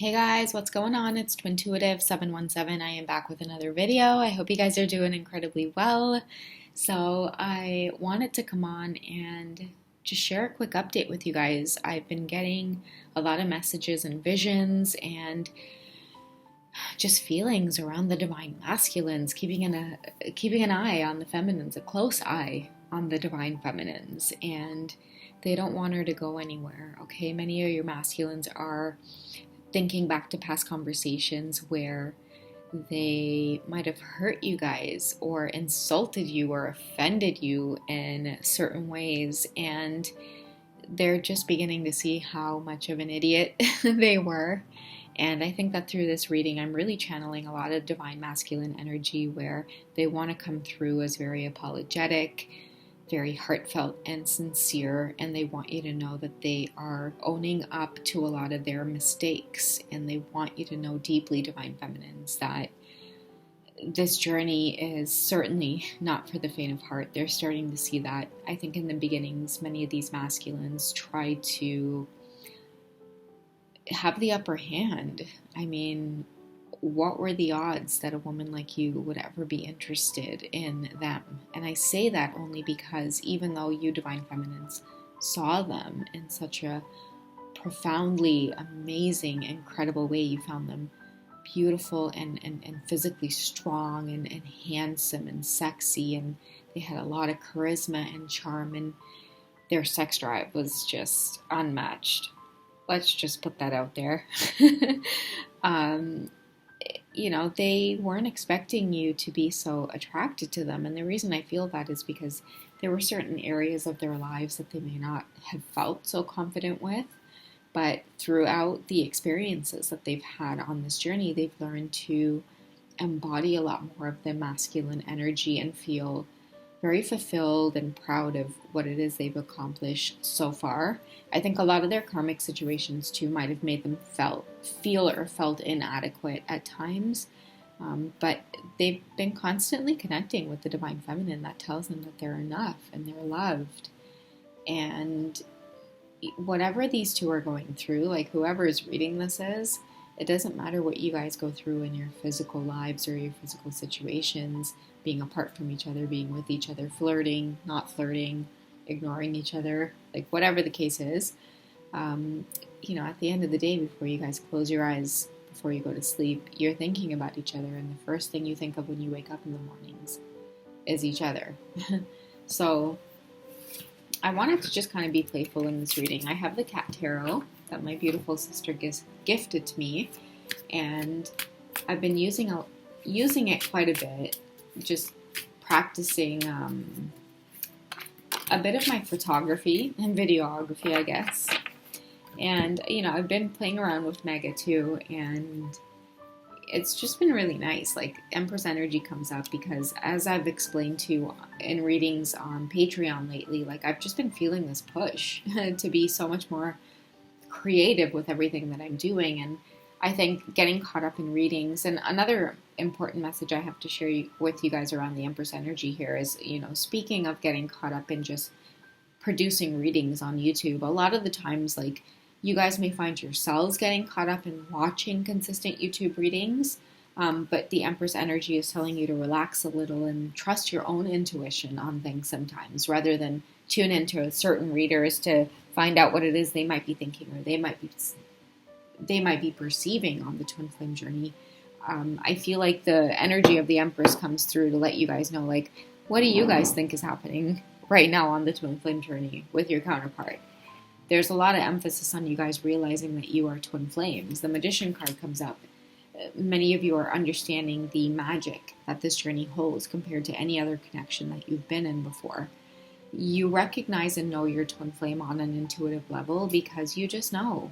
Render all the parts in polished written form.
Hey guys, what's going on? It's Twintuitive717. I am back with another video. I hope you guys are doing incredibly well. So I wanted to come on and just share a quick update with you guys. I've been getting a lot of messages and visions and just feelings around the divine masculines, keeping an eye on the feminines, a close eye on the divine feminines, and they don't want her to go anywhere. Okay, many of your masculines are thinking back to past conversations where they might have hurt you guys or insulted you or offended you in certain ways, and they're just beginning to see how much of an idiot they were. And I think that through this reading, I'm really channeling a lot of divine masculine energy where they want to come through as very apologetic, very heartfelt and sincere, and they want you to know that they are owning up to a lot of their mistakes, and they want you to know deeply, divine feminines, that this journey is certainly not for the faint of heart. They're starting to see that. I think in the beginnings, many of these masculines try to have the upper hand. I mean, what were the odds that a woman like you would ever be interested in them? And I say that only because even though you divine feminines saw them in such a profoundly amazing, incredible way, you found them beautiful and physically strong and handsome and sexy, and they had a lot of charisma and charm, and their sex drive was just unmatched. Let's just put that out there. They weren't expecting you to be so attracted to them. And the reason I feel that is because there were certain areas of their lives that they may not have felt so confident with. But throughout the experiences that they've had on this journey, they've learned to embody a lot more of the masculine energy and feel very fulfilled and proud of what it is they've accomplished so far. I think a lot of their karmic situations too might have made them felt inadequate at times, but they've been constantly connecting with the divine feminine that tells them that they're enough and they're loved. And whatever these two are going through, like whoever is reading this is, it doesn't matter what you guys go through in your physical lives or your physical situations, being apart from each other, being with each other, flirting, not flirting, ignoring each other, like whatever the case is. At the end of the day, before you guys close your eyes, before you go to sleep, you're thinking about each other, and the first thing you think of when you wake up in the mornings is each other. So I wanted to just kind of be playful in this reading. I have the Cat Tarot that my beautiful sister gifted to me, and I've been using it quite a bit, just practicing a bit of my photography and videography, I guess. And, I've been playing around with Mega too, and it's just been really nice. Like, Empress energy comes up because, as I've explained to you in readings on Patreon lately, like, I've just been feeling this push to be so much more creative with everything that I'm doing. And I think getting caught up in readings, and another important message I have to share with you guys around the Empress energy here is, speaking of getting caught up in just producing readings on YouTube, a lot of the times, like, you guys may find yourselves getting caught up in watching consistent YouTube readings, but the Empress energy is telling you to relax a little and trust your own intuition on things sometimes, rather than tune into certain readers to find out what it is they might be thinking, or they might be perceiving on the twin flame journey. I feel like the energy of the Empress comes through to let you guys know, like, what do you guys think is happening right now on the twin flame journey with your counterpart? There's a lot of emphasis on you guys realizing that you are twin flames. The Magician card comes up. Many of you are understanding the magic that this journey holds compared to any other connection that you've been in before. You recognize and know your twin flame on an intuitive level because you just know.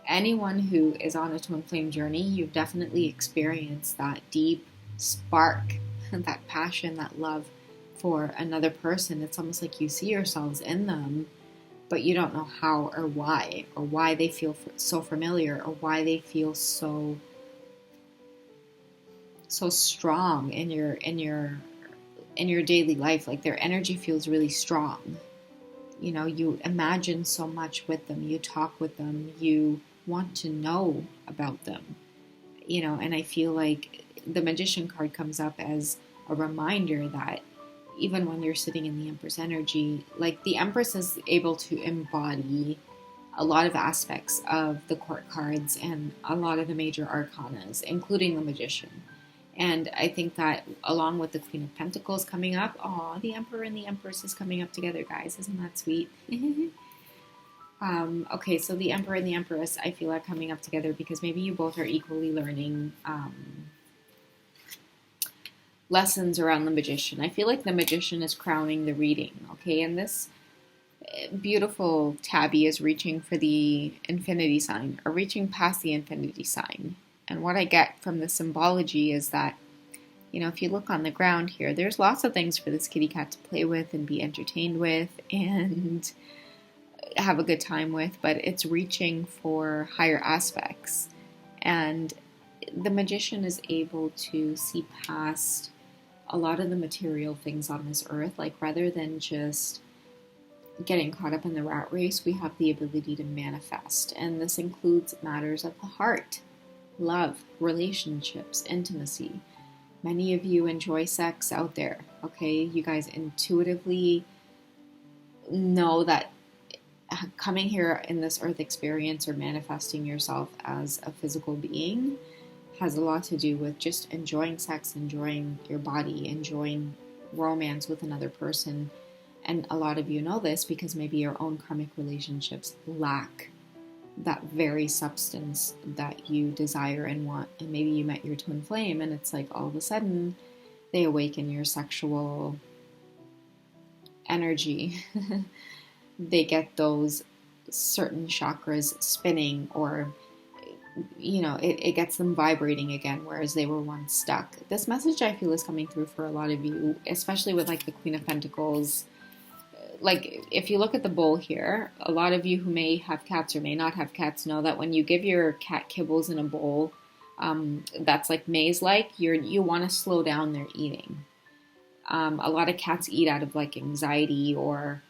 Anyone who is on a twin flame journey, you've definitely experienced that deep spark, that passion, that love for another person. It's almost like you see yourselves in them, but you don't know how or why they feel so familiar, or why they feel so strong in your daily life. Like, their energy feels really strong. You imagine so much with them. You talk with them. You want to know about them, and I feel like the Magician card comes up as a reminder that even when you're sitting in the Empress energy, like the Empress is able to embody a lot of aspects of the court cards and a lot of the major arcanas, including the Magician. And I think that along with the Queen of Pentacles coming up, the Emperor and the Empress is coming up together, guys. Isn't that sweet? Okay, so the Emperor and the Empress, I feel, are coming up together because maybe you both are equally learning lessons around the Magician. I feel like the Magician is crowning the reading, okay? And this beautiful tabby is reaching for the infinity sign, or reaching past the infinity sign. And what I get from the symbology is that, if you look on the ground here, there's lots of things for this kitty cat to play with and be entertained with and have a good time with, but it's reaching for higher aspects. And the Magician is able to see past a lot of the material things on this earth. Like, rather than just getting caught up in the rat race, we have the ability to manifest. And this includes matters of the heart, love, relationships, intimacy. Many of you enjoy sex out there, okay? You guys intuitively know that coming here in this earth experience or manifesting yourself as a physical being has a lot to do with just enjoying sex, enjoying your body, enjoying romance with another person. And a lot of you know this because maybe your own karmic relationships lack that very substance that you desire and want. And maybe you met your twin flame and it's like all of a sudden they awaken your sexual energy. They get those certain chakras spinning, or it gets them vibrating again, whereas they were once stuck. This message, I feel, is coming through for a lot of you, especially with like the Queen of Pentacles. Like, if you look at the bowl here, a lot of you who may have cats or may not have cats know that when you give your cat kibbles in a bowl that's like maze-like, you want to slow down their eating. A lot of cats eat out of like anxiety, or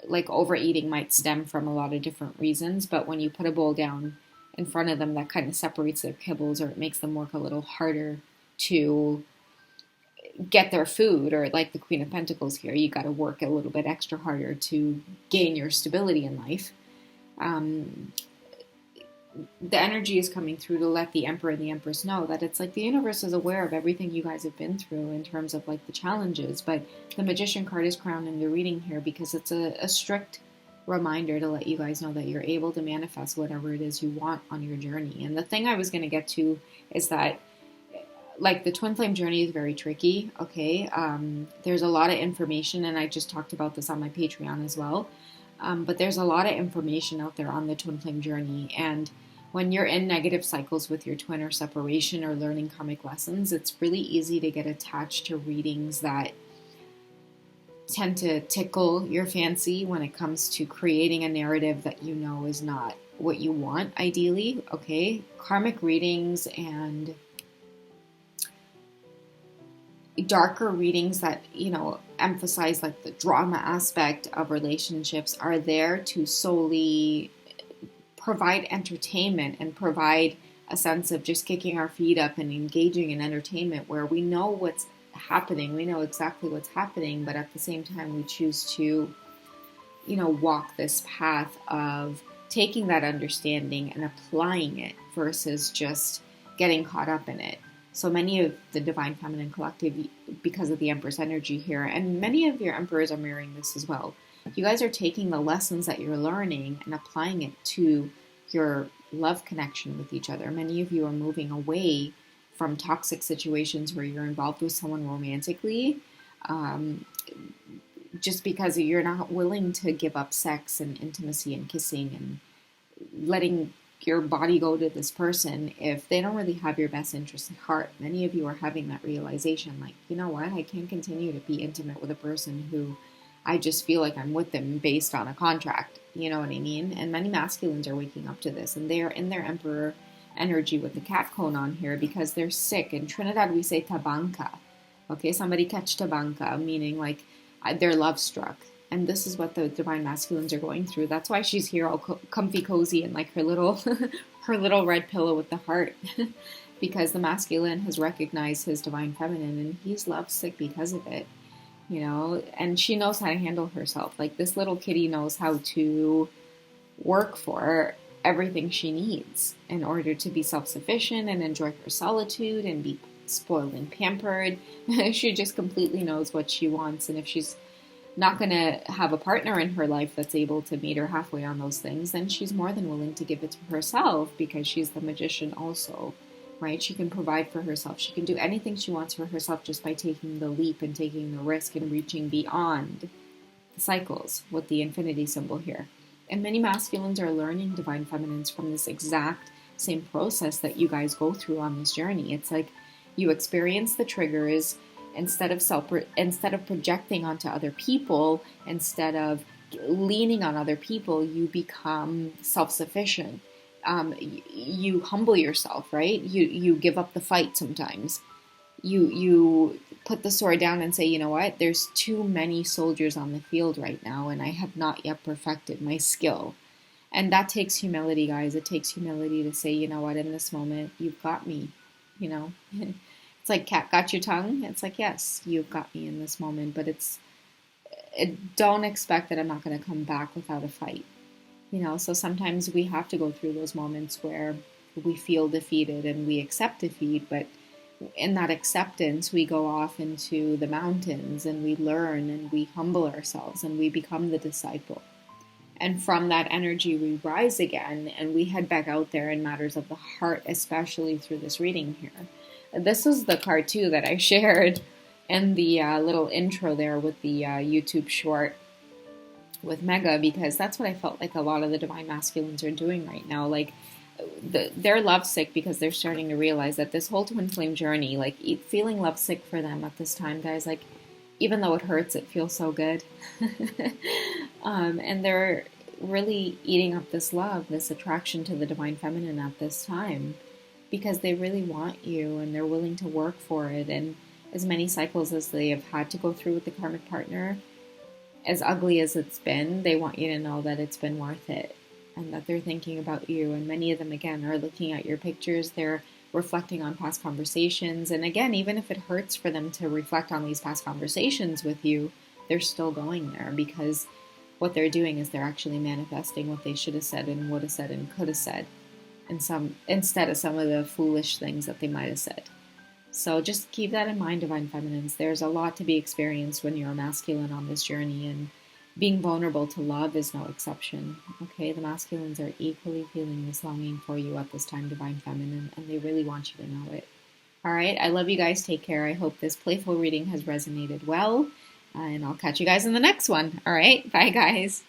like overeating might stem from a lot of different reasons, but when you put a bowl down in front of them, that kind of separates their kibbles, or it makes them work a little harder to get their food. Or like the Queen of Pentacles here, you got to work a little bit extra harder to gain your stability in life. The energy is coming through to let the Emperor and the Empress know that it's like the universe is aware of everything you guys have been through in terms of like the challenges, but the Magician card is crowning the reading here because it's a strict reminder to let you guys know that you're able to manifest whatever it is you want on your journey. And the thing I was going to get to is that, like, the twin flame journey is very tricky, okay? There's a lot of information, and I just talked about this on my Patreon as well. But there's a lot of information out there on the twin flame journey. And when you're in negative cycles with your twin, or separation, or learning karmic lessons, it's really easy to get attached to readings that tend to tickle your fancy when it comes to creating a narrative that you know is not what you want, ideally, okay? Karmic readings and darker readings that, emphasize like the drama aspect of relationships are there to solely provide entertainment and provide a sense of just kicking our feet up and engaging in entertainment, where we know what's happening, we know exactly what's happening, but at the same time we choose to, walk this path of taking that understanding and applying it versus just getting caught up in it. So many of the Divine Feminine Collective, because of the Empress energy here, and many of your Emperors are mirroring this as well, you guys are taking the lessons that you're learning and applying it to your love connection with each other. Many of you are moving away from toxic situations where you're involved with someone romantically, just because you're not willing to give up sex and intimacy and kissing and letting your body go to this person if they don't really have your best interest at heart. Many of you are having that realization, like, you know what, I can't continue to be intimate with a person who I just feel like I'm with them based on a contract, you know what I mean? And many masculines are waking up to this, and they are in their Emperor energy with the cat cone on here because they're sick. In Trinidad we say tabanca, okay? Somebody catch tabanca, meaning like they're love struck. And this is what the divine masculines are going through. That's why she's here all comfy cozy and like her little her little red pillow with the heart. Because the masculine has recognized his divine feminine and he's lovesick because of it. And she knows how to handle herself. Like this little kitty knows how to work for everything she needs in order to be self-sufficient and enjoy her solitude and be spoiled and pampered. She just completely knows what she wants, and if she's not going to have a partner in her life that's able to meet her halfway on those things, then she's more than willing to give it to herself, because she's the magician also, right? She can provide for herself. She can do anything she wants for herself just by taking the leap and taking the risk and reaching beyond the cycles with the infinity symbol here. And many masculines are learning divine feminines from this exact same process that you guys go through on this journey. It's like you experience the triggers instead of projecting onto other people, instead of leaning on other people, you become self-sufficient. You humble yourself, right? You give up the fight sometimes. You put the sword down and say, you know what? There's too many soldiers on the field right now, and I have not yet perfected my skill. And that takes humility, guys. It takes humility to say, you know what? In this moment, you've got me. It's like cat got your tongue. It's like, yes, you've got me in this moment, but don't expect that I'm not going to come back without a fight. So sometimes we have to go through those moments where we feel defeated and we accept defeat, but in that acceptance, we go off into the mountains and we learn and we humble ourselves and we become the disciple. And from that energy, we rise again and we head back out there in matters of the heart, especially through this reading here. This is the card too that I shared in the little intro there with the YouTube short with Mega, because that's what I felt like a lot of the divine masculines are doing right now. Like they're lovesick because they're starting to realize that this whole twin flame journey, like feeling lovesick for them at this time, guys, like even though it hurts, it feels so good. And they're really eating up this love, this attraction to the divine feminine at this time, because they really want you and they're willing to work for it. And as many cycles as they have had to go through with the karmic partner, as ugly as it's been, they want you to know that it's been worth it and that they're thinking about you. And many of them, again, are looking at your pictures. They're reflecting on past conversations. And again, even if it hurts for them to reflect on these past conversations with you, they're still going there, because what they're doing is they're actually manifesting what they should have said and would have said and could have said, instead of some of the foolish things that they might have said. So just keep that in mind, divine feminines. There's a lot to be experienced when you're a masculine on this journey, and being vulnerable to love is no exception. Okay, the masculines are equally feeling this longing for you at this time, divine feminine, and they really want you to know it. All right, I love you guys. Take care. I hope this playful reading has resonated well, and I'll catch you guys in the next one. All right, bye guys.